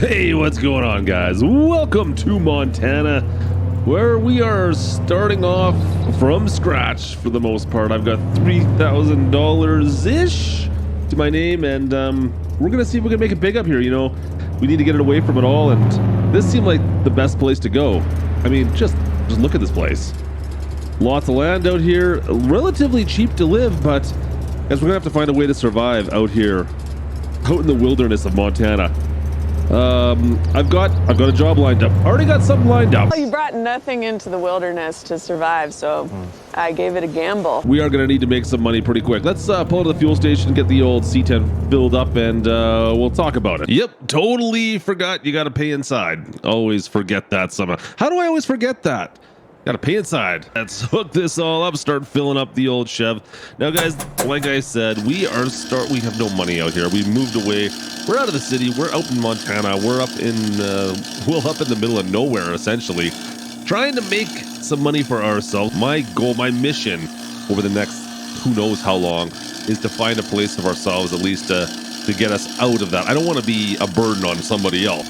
Hey, what's going on, guys? Welcome to Montana, where we are starting off from scratch for the most part. I've got $3,000-ish to my name, and we're gonna see if we can make it big up here. You know, we need to get it away from it all, and this seemed like the best place to go. I mean, just look at this place. Lots of land out here, relatively cheap to live, but guys, we're gonna have to find a way to survive out here, out in the wilderness of Montana. I've got a job lined up. Already got something lined up. Well, you brought nothing into the wilderness to survive, so I gave it a gamble. We are gonna need to make some money pretty quick. Let's pull to the fuel station, get the old C10 filled up, and we'll talk about it. Yep, totally forgot you gotta pay inside. Always forget that somehow. How do I always forget that? Gotta pay inside. Let's hook this all up, start filling up the old Chev. Now guys, like I said, we have no money out here. We moved away. We're out of the city. We're out in Montana. We're up in up in the middle of nowhere, essentially, trying to make some money for ourselves. My goal, my mission over the next who knows how long is to find a place of ourselves, at least to get us out of that. I don't want to be a burden on somebody else.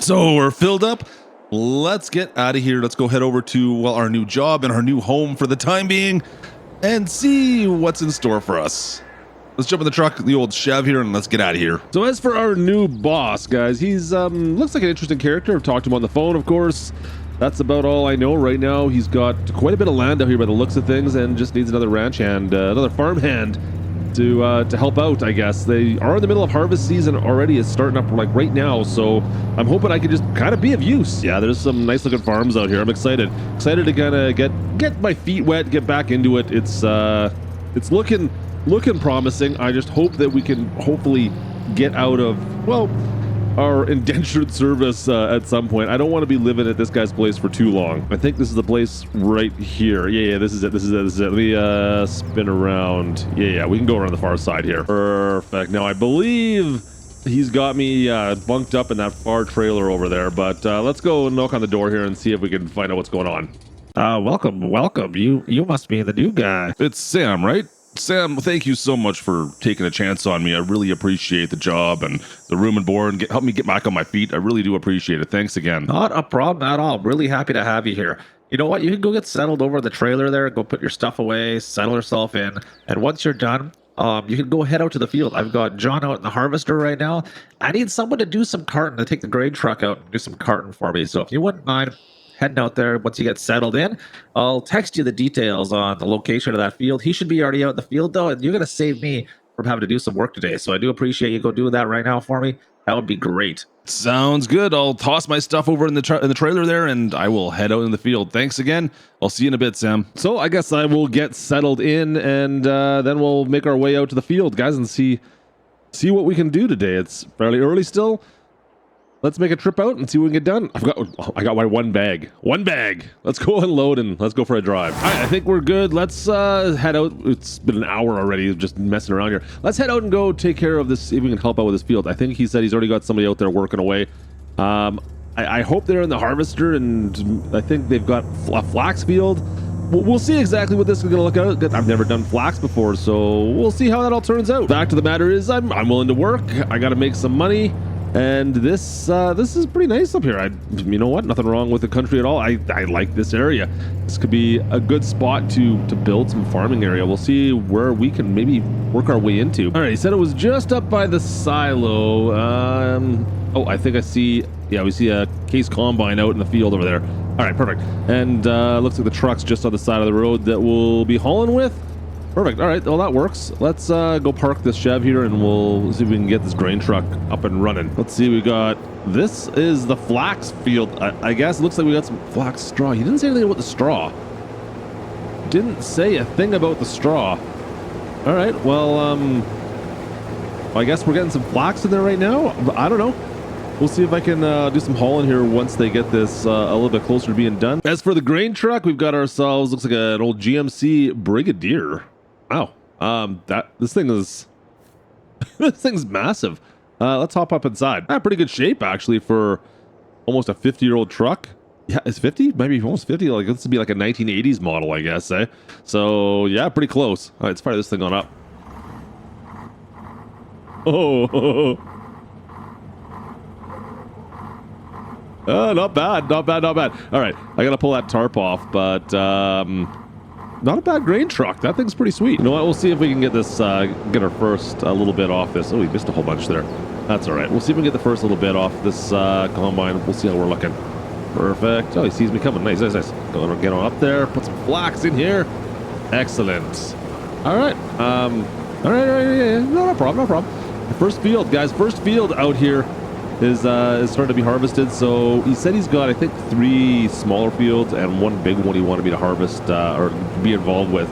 So we're filled up. Let's get out of here. Let's go head over to our new job and our new home for the time being and see what's in store for us. Let's jump in the truck, the old Chev here, and let's get out of here. So as for our new boss, guys, he's looks like an interesting character. I've talked to him on the phone, of course. That's about all I know right now. He's got quite a bit of land out here by the looks of things and just needs another ranch hand, another farm hand to help out, I guess. They are in the middle of harvest season already. It's starting up like right now, so I'm hoping I can just kind of be of use. Yeah, there's some nice looking farms out here. I'm excited to kind of get my feet wet, get back into it. It's looking promising. I just hope that we can hopefully get out of, well, our indentured service at some point. I don't want to be living at this guy's place for too long. I think this is the place right here. Yeah, this is it. Let me spin around. Yeah, we can go around the far side here. Perfect. Now I believe he's got me bunked up in that far trailer over there, but let's go knock on the door here and see if we can find out what's going on. Welcome. You must be the new guy. It's Sam, right? Sam, thank you so much for taking a chance on me. I really appreciate the job and the room and board and help me get back on my feet. I really do appreciate it. Thanks again. Not a problem at all. Really happy to have you here. You know what? You can go get settled over the trailer there, go put your stuff away, settle yourself in. And once you're done, you can go head out to the field. I've got John out in the harvester right now. I need someone to do some carting, to take the grain truck out and do some carting for me. So if you wouldn't mind heading out there once you get settled in, I'll text you the details on the location of that field. He should be already out in the field though, and you're going to save me from having to do some work today. So I do appreciate you go doing that right now for me. That would be great. Sounds good. I'll toss my stuff over in the trailer there, and I will head out in the field. Thanks again. I'll see you in a bit, Sam. So I guess I will get settled in, and then we'll make our way out to the field, guys, and see what we can do today. It's fairly early still. Let's make a trip out and see what we can get done. I got my one bag. Let's go unload and let's go for a drive. All right, I think we're good. Let's head out. It's been an hour already just messing around here. Let's head out and go take care of this, see if we can help out with this field. I think he said he's already got somebody out there working away. I hope they're in the harvester, and I think they've got a flax field. We'll see exactly what this is going to look like. I've never done flax before, so we'll see how that all turns out. Back to the matter is I'm willing to work. I got to make some money. And this is pretty nice up here. You know what? Nothing wrong with the country at all. I like this area. This could be a good spot to build some farming area. We'll see where we can maybe work our way into. All right, he said it was just up by the silo. Oh, I think I see. Yeah, we see a Case Combine out in the field over there. All right, perfect. And looks like the truck's just on the side of the road that we'll be hauling with. Perfect. All right. Well, that works. Let's go park this Chev here, and we'll see if we can get this grain truck up and running. Let's see. We got, this is the flax field. I guess it looks like we got some flax straw. He didn't say anything about the straw. Didn't say a thing about the straw. All right. Well, I guess we're getting some flax in there right now. I don't know. We'll see if I can do some hauling here once they get this a little bit closer to being done. As for the grain truck, we've got ourselves, looks like an old GMC Brigadier. Wow, this thing is this thing's massive. Let's hop up inside. Pretty good shape actually for almost a 50-year-old truck. Yeah, it's 50, maybe almost 50. Like this would be like a 1980s model, I guess. So yeah, pretty close. All right, let's fire this thing on up. Oh, Not bad, not bad, not bad. All right, I gotta pull that tarp off, but not a bad grain truck. That thing's pretty sweet. You know what? We'll see if we can get this, get our first a little bit off this. Oh, we missed a whole bunch there. That's all right. We'll see if we can get the first little bit off this combine. We'll see how we're looking. Perfect. Oh, he sees me coming. Nice, nice, nice. Get on up there. Put some flax in here. Excellent. All right. All right. Yeah. No problem. No problem. The first field, guys. First field out here is starting to be harvested. So he said he's got, I think, 3 smaller fields and 1 big one he wanted me to harvest or be involved with.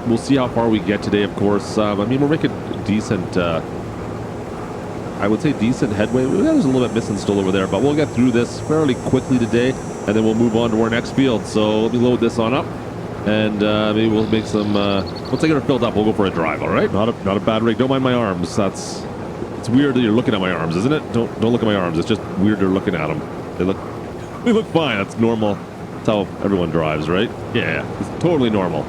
We'll see how far we get today, of course. I mean, we're making decent, I would say decent headway. There's a little bit missing still over there, but we'll get through this fairly quickly today, and then we'll move on to our next field. So let me load this on up, and maybe we'll make some, once I get her filled up, we'll go for a drive, all right? Not a bad rig. Don't mind my arms. It's weird that you're looking at my arms, isn't it? Don't look at my arms. It's just weird you're looking at them. They look fine. That's normal. That's how everyone drives, right? Yeah, it's totally normal.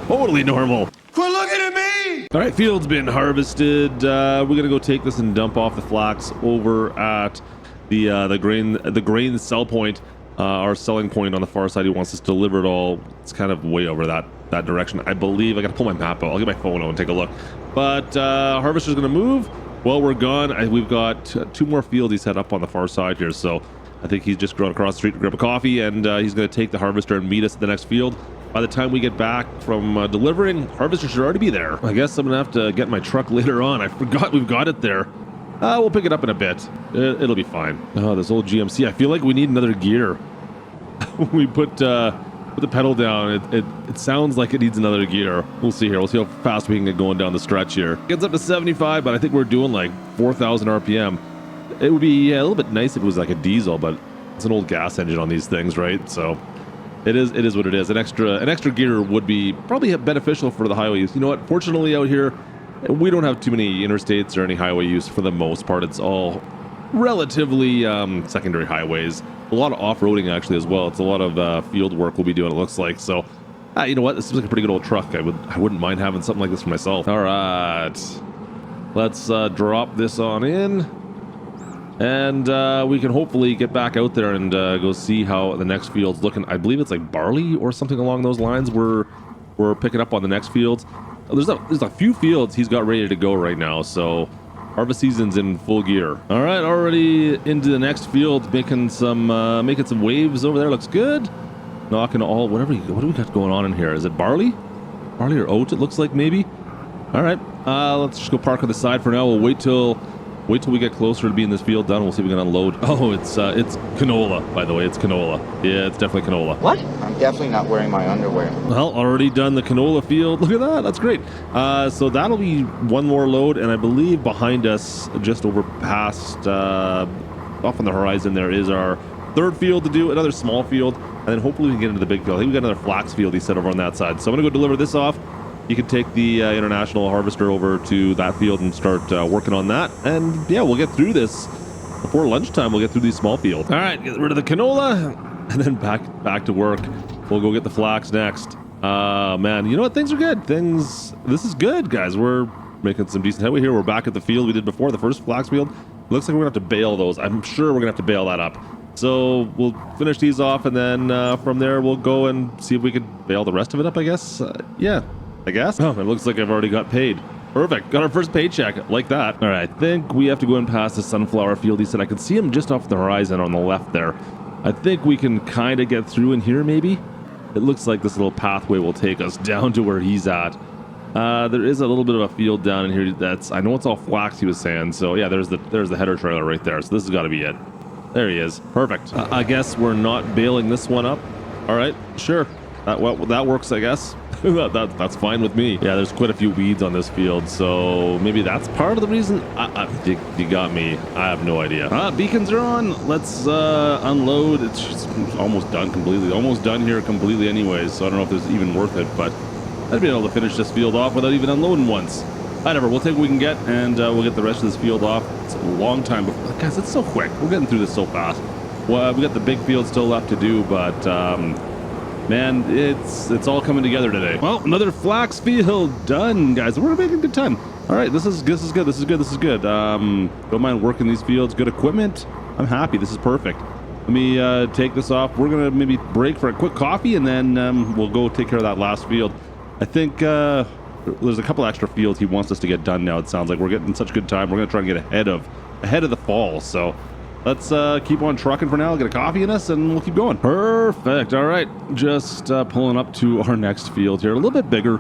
Totally normal. Quit looking at me! All right, field's been harvested. We're gonna go take this and dump off the flax over at the grain sell point, our selling point on the far side. He wants us to deliver it all. It's kind of way over that direction, I believe. I gotta pull my map out. I'll get my phone out and take a look. But harvester's gonna move. Well, we're gone. We've got 2 more fields he set up on the far side here, so I think he's just going across the street to grab a coffee, and he's going to take the harvester and meet us at the next field. By the time we get back from delivering, harvester should already be there. I guess I'm going to have to get my truck later on. I forgot we've got it there. We'll pick it up in a bit. It'll be fine. Oh, this old GMC. I feel like we need another gear. When we put the pedal down, it sounds like it needs another gear. We'll see here. We'll see how fast we can get going down the stretch here. Gets up to 75, but I think we're doing like 4,000 RPM. It would be a little bit nice if it was like a diesel, but it's an old gas engine on these things, right? So it is what it is. An extra gear would be probably beneficial for the highway use. You know what? Fortunately, out here, we don't have too many interstates or any highway use for the most part. It's all relatively secondary highways. A lot of off-roading actually as well. It's a lot of field work we'll be doing, it looks like. So, you know what? This seems like a pretty good old truck. I wouldn't mind having something like this for myself. All right, let's drop this on in, and we can hopefully get back out there and go see how the next field's looking. I believe it's like barley or something along those lines. We're picking up on the next fields. There's a few fields he's got ready to go right now. So. Harvest season's in full gear. All right, already into the next field, making some waves over there. Looks good. Knocking all what do we got going on in here? Is it barley or oat? It looks like maybe. All right, let's just go park on the side for now. We'll wait till we get closer to being this field done. We'll see if we can unload. Oh, it's canola, by the way. It's canola. Yeah, it's definitely canola. What? I'm definitely not wearing my underwear. Well, already done the canola field. Look at that. That's great. So that'll be one more load, and I believe behind us, just over past, off on the horizon, there is our 3rd field to do, another small field, and then hopefully we can get into the big field. I think we got another flax field he said over on that side. So I'm going to go deliver this off. You can take the international harvester over to that field and start working on that. And yeah, we'll get through this before lunchtime. We'll get through these small fields. All right, get rid of the canola and then back to work. We'll go get the flax next. Man, you know what? Things are good. This is good, guys. We're making some decent headway here. We're back at the field we did before, the first flax field. Looks like we're gonna have to bale those. I'm sure we're gonna have to bale that up. So we'll finish these off, and then from there we'll go and see if we can bale the rest of it up, I guess. Yeah. I guess. Oh, it looks like I've already got paid. Perfect. Got our first paycheck. Like that. All right. I think we have to go and pass the sunflower field. He said I can see him just off the horizon on the left there. I think we can kind of get through in here maybe. It looks like this little pathway will take us down to where he's at. There is a little bit of a field down in here that's, I know it's all flax, he was saying. So yeah, there's the header trailer right there. So this has got to be it. There he is. Perfect. I guess we're not bailing this one up. All right. Sure. That works, I guess. That's fine with me. Yeah, there's quite a few weeds on this field, so maybe that's part of the reason. You got me. I have no idea. Beacons are on. Let's unload. It's almost done completely. Almost done here completely anyways, so I don't know if this is even worth it, but I'd be able to finish this field off without even unloading once. Whatever, we'll take what we can get, and we'll get the rest of this field off. It's a long time before. Guys, it's so quick. We're getting through this so fast. Well, we got the big field still left to do, but man, it's all coming together today. Well, another flax field done, guys. We're making good time. All right, this is good. Don't mind working these fields. Good equipment. I'm happy. This is perfect. let me take this off. We're gonna maybe break for a quick coffee, and then we'll go take care of that last field. I think there's a couple extra fields he wants us to get done now. It sounds like we're getting such good time. We're gonna try and get ahead of the fall. So let's keep on trucking for now. Get a coffee in us, and we'll keep going. Perfect. All right, just pulling up to our next field here, a little bit bigger,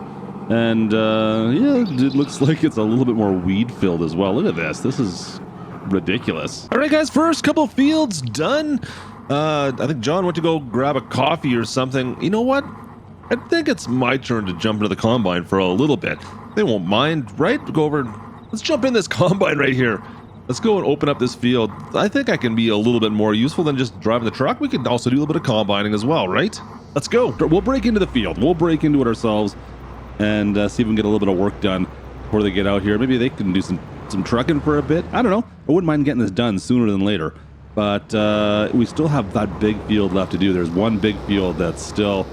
and yeah, it looks like it's a little bit more weed filled as well. Look at this. This is ridiculous. All right, guys, first couple of fields done. I think John went to go grab a coffee or something. You know what? I think it's my turn to jump into the combine for a little bit. They won't mind, right? Go over. Let's jump in this combine right here. Let's go and open up this field. I think I can be a little bit more useful than just driving the truck. We can also do a little bit of combining as well, right? Let's go. We'll break into the field. We'll break into it ourselves and see if we can get a little bit of work done before they get out here. Maybe they can do some trucking for a bit. I don't know. I wouldn't mind getting this done sooner than later. But we still have that big field left to do. There's one big field that's still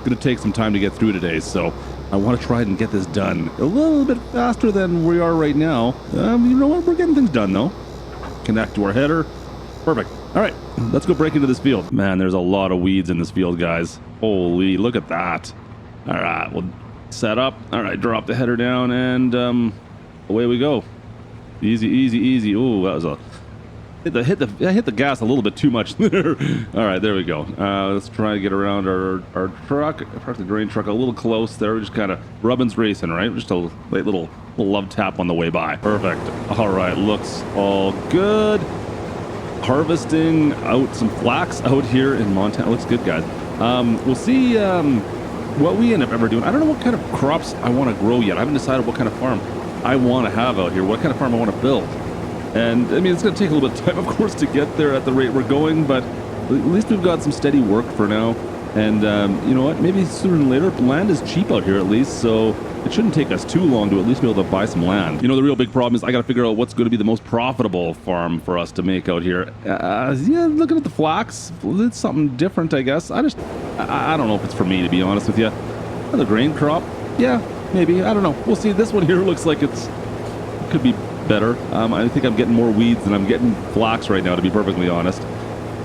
going to take some time to get through today. So I want to try and get this done a little bit faster than we are right now. You know what? We're getting things done, though. Connect to our header. Perfect. All right, let's go break into this field. Man, there's a lot of weeds in this field, guys. Holy, look at that. All right, we'll set up. All right, drop the header down, and away we go. Easy, easy, easy. Ooh, that was a... I hit the gas a little bit too much there. All right, there we go. Let's try to get around our truck. Park the grain truck a little close there. We're just kind of rubbin's racing, right? Just a little love tap on the way by. Perfect. All right, looks all good. Harvesting out some flax out here in Montana. Looks good, guys. We'll see what we end up ever doing. I don't know what kind of crops I want to grow yet. I haven't decided what kind of farm I want to have out here, what kind of farm I want to build. And I mean, it's going to take a little bit of time, of course, to get there at the rate we're going, but at least we've got some steady work for now. And you know what? Maybe sooner than later, land is cheap out here at least, so it shouldn't take us too long to at least be able to buy some land. You know, the real big problem is I got to figure out what's going to be the most profitable farm for us to make out here. Yeah, looking at the flax, it's something different, I guess. I don't know if it's for me, to be honest with you. Another grain crop? Yeah, maybe. I don't know. We'll see. This one here looks like it could be better. I think I'm getting more weeds than I'm getting flax right now, to be perfectly honest.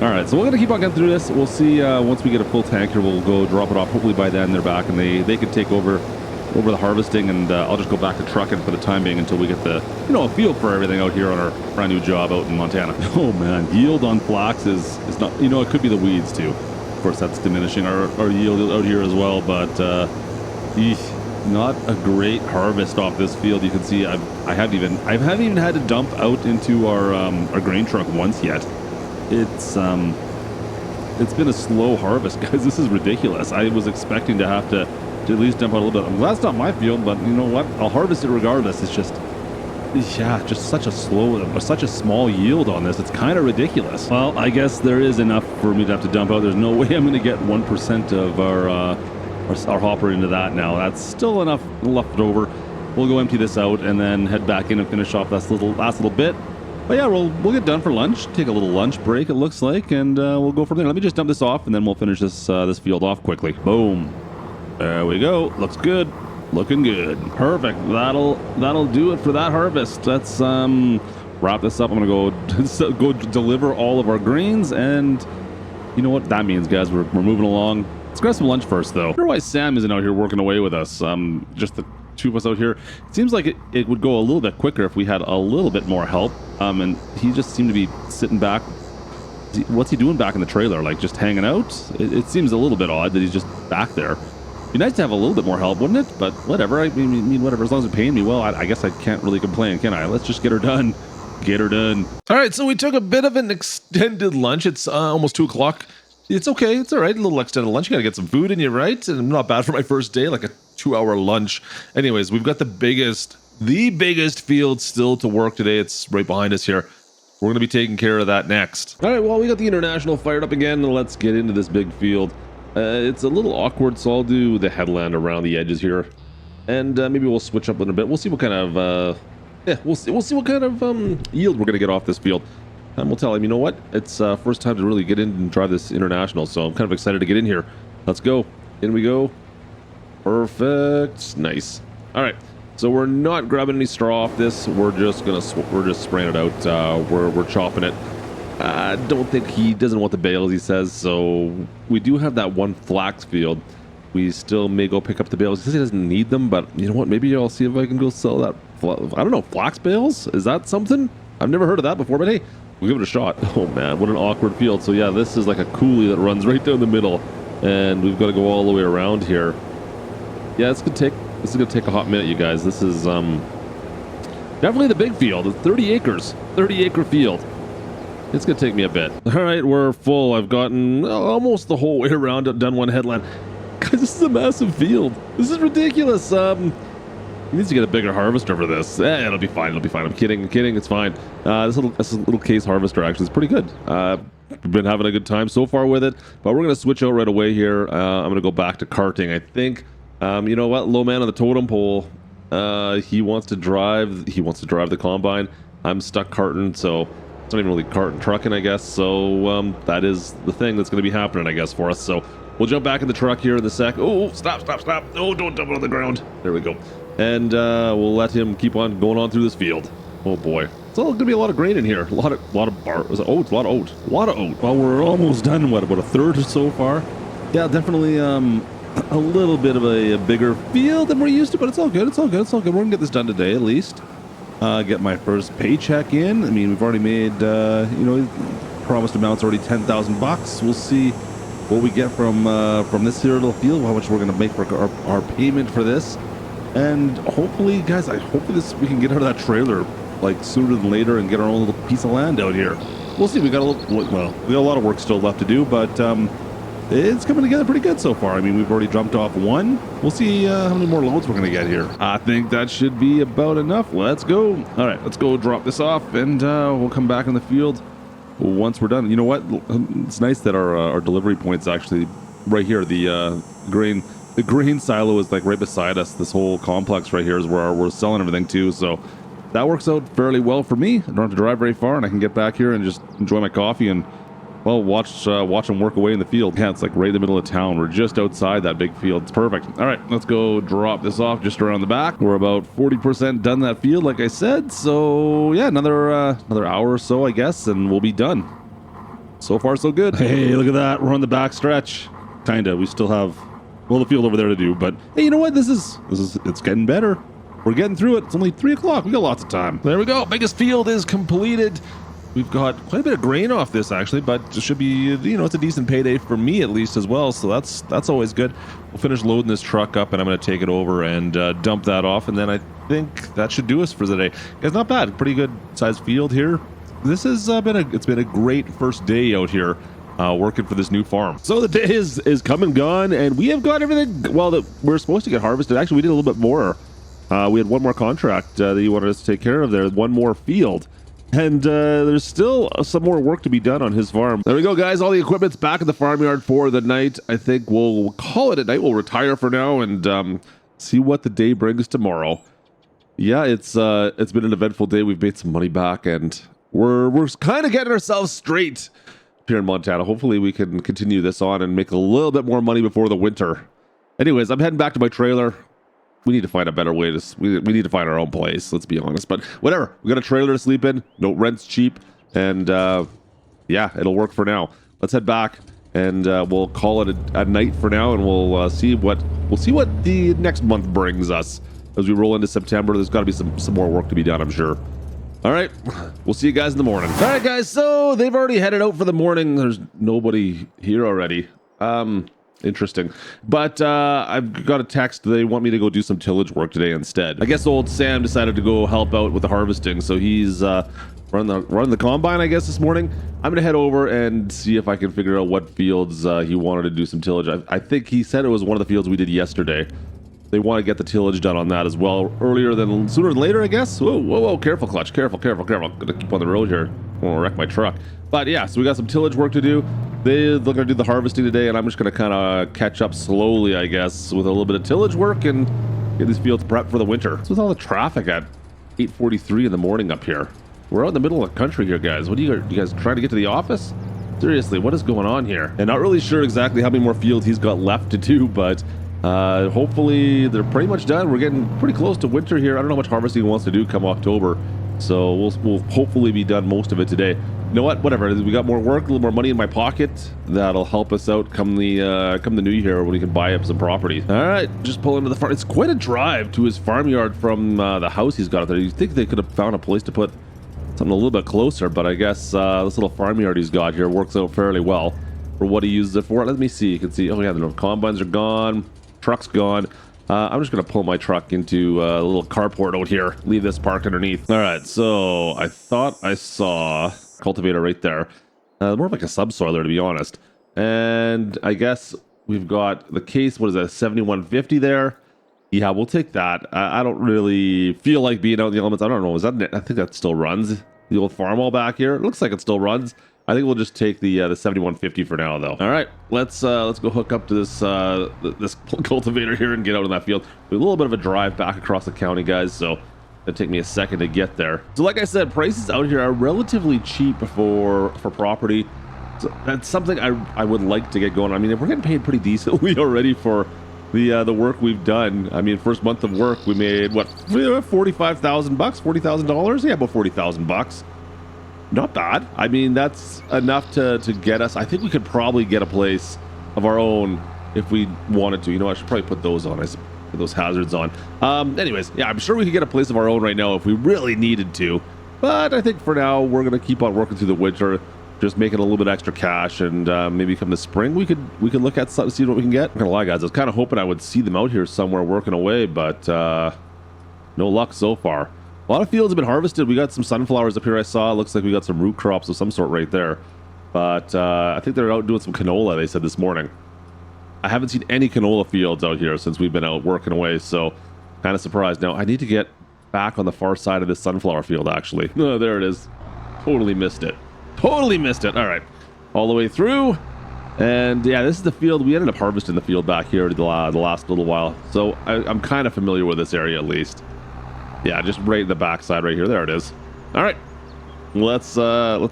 All right, so we're gonna keep on getting through this. We'll see once we get a full tank here, we'll go drop it off. Hopefully by then they're back and they can take over the harvesting, and I'll just go back to trucking for the time being until we get the a feel for everything out here on our brand new job out in Montana. Oh man, yield on flax is not, it could be the weeds too. Of course, that's diminishing our yield out here as well, but not a great harvest off this field. You can see I haven't even had to dump out into our grain truck once yet. It's been a slow harvest, guys. This is ridiculous. I was expecting to have to at least dump out a little bit. Well, that's not my field, but you know what? I'll harvest it regardless. It's just such a small yield on this. It's kind of ridiculous. Well, I guess there is enough for me to have to dump out. There's no way I'm going to get 1% of our hopper into that now. That's still enough left over. We'll go empty this out and then head back in and finish off this last little bit. But yeah, we'll get done for lunch. Take a little lunch break, it looks like, and we'll go from there. Let me just dump this off and then we'll finish this field off quickly. Boom. There we go. Looks good. Looking good. Perfect. That'll do it for that harvest. Let's wrap this up. I'm gonna go deliver all of our grains, and you know what that means, guys. We're moving along. Let's grab some lunch first, though. I wonder why Sam isn't out here working away with us. Just the two of us out here. It seems like it would go a little bit quicker if we had a little bit more help. And he just seemed to be sitting back. What's he doing back in the trailer? Like just hanging out? It seems a little bit odd that he's just back there. It'd be nice to have a little bit more help, wouldn't it? But whatever. I mean, whatever. As long as it's paying me well, I guess I can't really complain, can I? Let's just get her done. Get her done. All right, so we took a bit of an extended lunch. It's almost 2 o'clock. It's okay. It's all right. A little extended lunch. You got to get some food in you, right? And not bad for my first day, like a 2-hour lunch. Anyways, we've got the biggest field still to work today. It's right behind us here. We're going to be taking care of that next. All right, well, we got the International fired up again. Let's get into this big field. It's a little awkward, so I'll do the headland around the edges here. And maybe we'll switch up a little bit. We'll see what kind of, we'll see what kind of yield we're going to get off this field. And we'll tell him, you know what? It's first time to really get in and drive this International, so I'm kind of excited to get in here. Let's go. In we go. Perfect. Nice. All right. So we're not grabbing any straw off this. We're just spraying it out. We're chopping it. I don't think he doesn't want the bales, he says. So we do have that one flax field. We still may go pick up the bales. He says he doesn't need them, but you know what? Maybe I'll see if I can go sell that. I don't know, flax bales? Is that something? I've never heard of that before, but hey, we'll give it a shot. Oh man, what an awkward field. So yeah, this is like a coulee that runs right down the middle, and we've got to go all the way around here. Yeah, this is gonna take a hot minute, you guys. This is definitely the big field. It's 30 acres, 30-acre field. It's gonna take me a bit. All right, we're full. I've gotten almost the whole way around, done one headland. Guys, this is a massive field. This is ridiculous. He needs to get a bigger harvester for this. It'll be fine. It'll be fine. I'm kidding. It's fine. This little case harvester actually is pretty good. We've been having a good time so far with it, but we're gonna switch out right away here. I'm gonna go back to carting. I think. You know what? Low man on the totem pole. He wants to drive. He wants to drive the combine. I'm stuck carting, so. It's not even really carting trucking, I guess. So that is the thing that's going to be happening, I guess, for us. So we'll jump back in the truck here in a sec. Oh, stop. Oh, don't dump it on the ground. There we go. And we'll let him keep on going on through this field. Oh boy. It's all going to be a lot of grain in here. A lot of bar. Oats, a lot of oat. A lot of oat. Well, we're almost done. What, about a third so far? Yeah, definitely a little bit of a bigger field than we're used to, but it's all good. It's all good. We're going to get this done today at least. Get my first paycheck in. I mean, we've already made, promised amount's already $10,000. We'll see what we get from this here little field, how much we're going to make for our payment for this. And hopefully, guys, we can get out of that trailer like sooner than later and get our own little piece of land out here. We'll see. We got a lot of work still left to do, but it's coming together pretty good so far. I mean, we've already jumped off one. We'll see how many more loads we're going to get here. I think that should be about enough. Let's go. All right, let's go drop this off, and we'll come back in the field once we're done. You know what? It's nice that our delivery point's actually right here. The grain silo is like right beside us. This whole complex right here is where we're selling everything to. So that works out fairly well for me. I don't have to drive very far, and I can get back here and just enjoy my coffee and well, watch them work away in the field. Yeah, it's like right in the middle of town. We're just outside that big field. It's perfect. All right, let's go drop this off just around the back. We're about 40% done that field, like I said. So yeah, another hour or so, I guess, and we'll be done. So far, so good. Hey, look at that. We're on the back stretch. Kinda. We still have the field over there to do, but hey, you know what? It's getting better. We're getting through it. It's only 3 o'clock. We got lots of time. There we go. Biggest field is completed. We've got quite a bit of grain off this actually, but it should be, it's a decent payday for me at least as well. So that's always good. We'll finish loading this truck up and I'm going to take it over and dump that off. And then I think that should do us for the day. Guys, not bad. Pretty good sized field here. This has it's been a great first day out here working for this new farm. So the day is come and gone, and we have got everything, well, that we're supposed to get harvested. Actually, we did a little bit more. We had one more contract that you wanted us to take care of there, one more field. And there's still some more work to be done on his farm. There we go, guys. All the equipment's back at the farmyard for the night. I think we'll call it a night. We'll retire for now and see what the day brings tomorrow. Yeah, it's been an eventful day. We've made some money back, and we're kind of getting ourselves straight here in Montana. Hopefully, we can continue this on and make a little bit more money before the winter. Anyways, I'm heading back to my trailer. We need to find a better way to. We need to find our own place. Let's be honest. But whatever. We got a trailer to sleep in. No, rent's cheap, and yeah, it'll work for now. Let's head back, and we'll call it a night for now, and we'll see what the next month brings us as we roll into September. There's got to be some more work to be done, I'm sure. All right, we'll see you guys in the morning. All right, guys. So they've already headed out for the morning. There's nobody here already. Interesting. But I've got a text. They want me to go do some tillage work today instead. I guess old Sam decided to go help out with the harvesting, so he's running the combine, I guess, this morning. I'm going to head over and see if I can figure out what fields he wanted to do some tillage. I think he said it was one of the fields we did yesterday. They want to get the tillage done on that as well, sooner than later, I guess. Whoa, careful, Klutch. Careful. I'm going to keep on the road here. I don't want to wreck my truck. But yeah, so we got some tillage work to do. They're going to do the harvesting today, and I'm just going to kind of catch up slowly, I guess, with a little bit of tillage work and get these fields prepped for the winter. What's with all the traffic at 8:43 in the morning up here? We're out in the middle of the country here, guys. What are you guys trying to get to the office? Seriously, what is going on here? And not really sure exactly how many more fields he's got left to do, but hopefully they're pretty much done. We're getting pretty close to winter here. I don't know how much harvesting he wants to do come October, so we'll hopefully be done most of it today. We know what? Whatever. We got more work, a little more money in my pocket. That'll help us out come the new year when we can buy up some property. All right, just pull into the farm. It's quite a drive to his farmyard from the house he's got out there. You think they could have found a place to put something a little bit closer, but I guess this little farmyard he's got here works out fairly well for what he uses it for. Let me see. You can see. Oh yeah, the combines are gone. Truck's gone. I'm just going to pull my truck into a little carport out here. Leave this parked underneath. All right, so I thought I saw cultivator right there. More of like a subsoiler, to be honest. And I guess we've got the case. What is that, 7150 there? Yeah, we'll take that. I don't really feel like being out in the elements. I don't know. Is that? I think that still runs. The old farm wall back here. It looks like it still runs. I think we'll just take the 7150 for now, though. All right, let's go hook up to this this cultivator here and get out in that field. We have a little bit of a drive back across the county, guys, so it'll take me a second to get there. So, like I said, prices out here are relatively cheap for property. So that's something I would like to get going. I mean, if we're getting paid pretty decently already for the work we've done. I mean, first month of work we made what, $45,000, $40,000? Yeah, about $40,000. Not bad. I mean, that's enough to get us. I think we could probably get a place of our own if we wanted to. You know, I should probably put those on. Put those hazards on. Anyways, yeah, I'm sure we could get a place of our own right now if we really needed to. But I think for now, we're going to keep on working through the winter, just making a little bit extra cash, and maybe come the spring, we could look at something, see what we can get. I'm not gonna lie, guys, I was kind of hoping I would see them out here somewhere working away, but no luck so far. A lot of fields have been harvested. We got some sunflowers up here I saw. It looks like we got some root crops of some sort right there. But I think they're out doing some canola, they said this morning. I haven't seen any canola fields out here since we've been out working away, so kind of surprised. Now, I need to get back on the far side of this sunflower field, actually. Oh, there it is. Totally missed it. Totally missed it. All right. All the way through. And yeah, this is the field. We ended up harvesting the field back here the last little while. So I'm kind of familiar with this area at least. Yeah, just right in the backside right here. There it is. All right, let's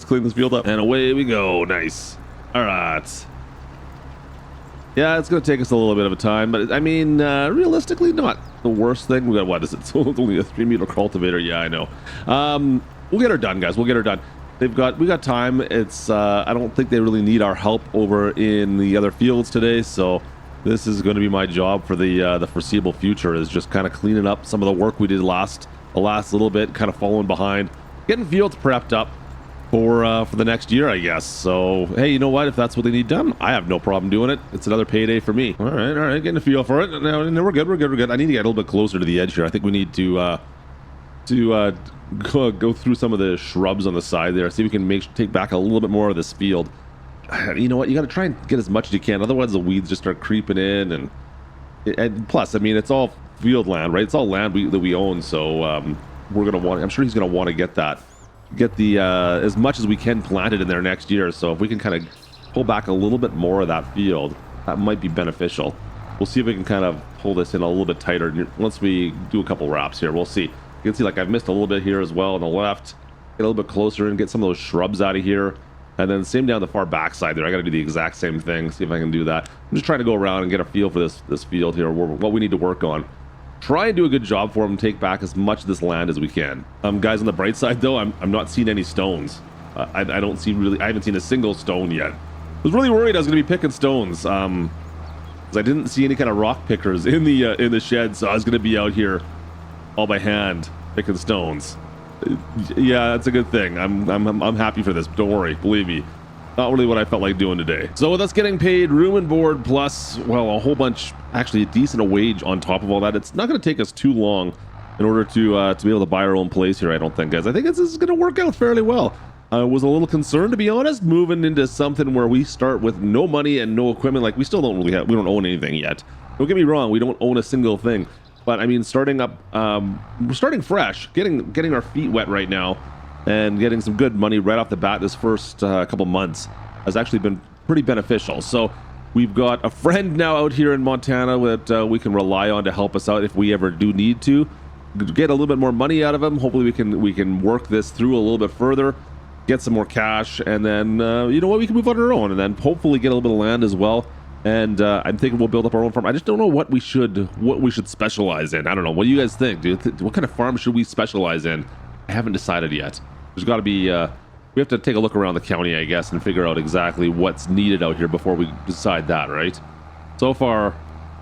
clean this field up, and away we go. Nice. All right. Yeah, it's gonna take us a little bit of a time, but I mean, realistically, not the worst thing. We got, what is it? So it's only a 3-meter cultivator. Yeah, I know. We'll get her done, guys. We'll get her done. We got time. It's I don't think they really need our help over in the other fields today, so this is going to be my job for the foreseeable future, is just kind of cleaning up some of the work we did the last little bit, kind of following behind, getting fields prepped up for the next year, I guess. So hey, you know what? If that's what they need done, I have no problem doing it. It's another payday for me. All right, getting a feel for it. Now we're good. I need to get a little bit closer to the edge here. I think we need to go through some of the shrubs on the side there. See if we can take back a little bit more of this field. You know what? You got to try and get as much as you can. Otherwise, the weeds just start creeping in, and plus, I mean, it's all field land, right? It's all land that we own. So we're gonna want. I'm sure he's gonna want to get the as much as we can planted in there next year. So if we can kind of pull back a little bit more of that field, that might be beneficial. We'll see if we can kind of pull this in a little bit tighter once we do a couple wraps here. We'll see. You can see like I've missed a little bit here as well on the left. Get a little bit closer and get some of those shrubs out of here. And then same down the far back side there. I got to do the exact same thing. See if I can do that. I'm just trying to go around and get a feel for this field here, what we need to work on. Try and do a good job for them. Take back as much of this land as we can. Guys, on the bright side though, I'm not seeing any stones. I don't see really. I haven't seen a single stone yet. I was really worried I was going to be picking stones. Because I didn't see any kind of rock pickers in the shed, so I was going to be out here all by hand picking stones. Yeah, that's a good thing. I'm happy for this. Don't worry, believe me. Not really what I felt like doing today. So with us getting paid room and board plus, well, a whole bunch, actually a decent wage on top of all that, it's not going to take us too long in order to be able to buy our own place here, I don't think, guys. I think this is going to work out fairly well. I was a little concerned, to be honest, moving into something where we start with no money and no equipment. Like, we still don't really we don't own anything yet. Don't get me wrong, we don't own a single thing. But I mean, starting up, we're starting fresh, getting our feet wet right now, and getting some good money right off the bat this first couple months has actually been pretty beneficial. So we've got a friend now out here in Montana that we can rely on to help us out if we ever do need to get a little bit more money out of him. Hopefully we can work this through a little bit further, get some more cash, and then you know what, we can move on our own, and then hopefully get a little bit of land as well. And I'm thinking we'll build up our own farm. I just don't know what we should specialize in. I don't know. What do you guys think, dude? What kind of farm should we specialize in? I haven't decided yet. There's got to be we have to take a look around the county, I guess, and figure out exactly what's needed out here before we decide that, right? So far,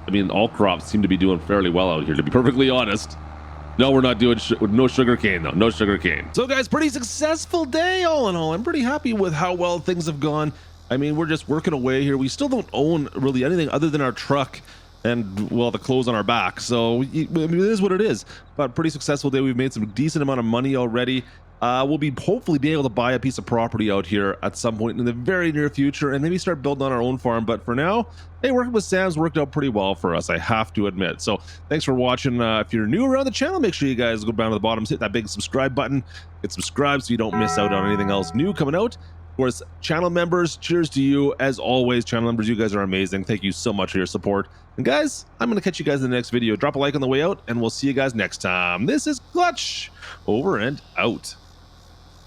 I mean, all crops seem to be doing fairly well out here, to be perfectly honest. No, we're not doing no sugar cane, though. No sugar cane. So, guys, pretty successful day all in all. I'm pretty happy with how well things have gone. I mean, we're just working away here. We still don't own really anything other than our truck and, well, the clothes on our back. So, I mean, it is what it is. But pretty successful day. We've made some decent amount of money already. We'll be hopefully be able to buy a piece of property out here at some point in the very near future and maybe start building on our own farm. But for now, hey, working with Sam's worked out pretty well for us, I have to admit. So thanks for watching. If you're new around the channel, make sure you guys go down to the bottom, hit that big subscribe button, get subscribed so you don't miss out on anything else new coming out. Of course, channel members, cheers to you. As always, channel members, you guys are amazing. Thank you so much for your support. And guys, I'm going to catch you guys in the next video. Drop a like on the way out, and we'll see you guys next time. This is Klutch, over and out.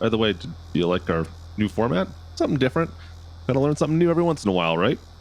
By the way, do you like our new format? Something different. Gotta learn something new every once in a while, right?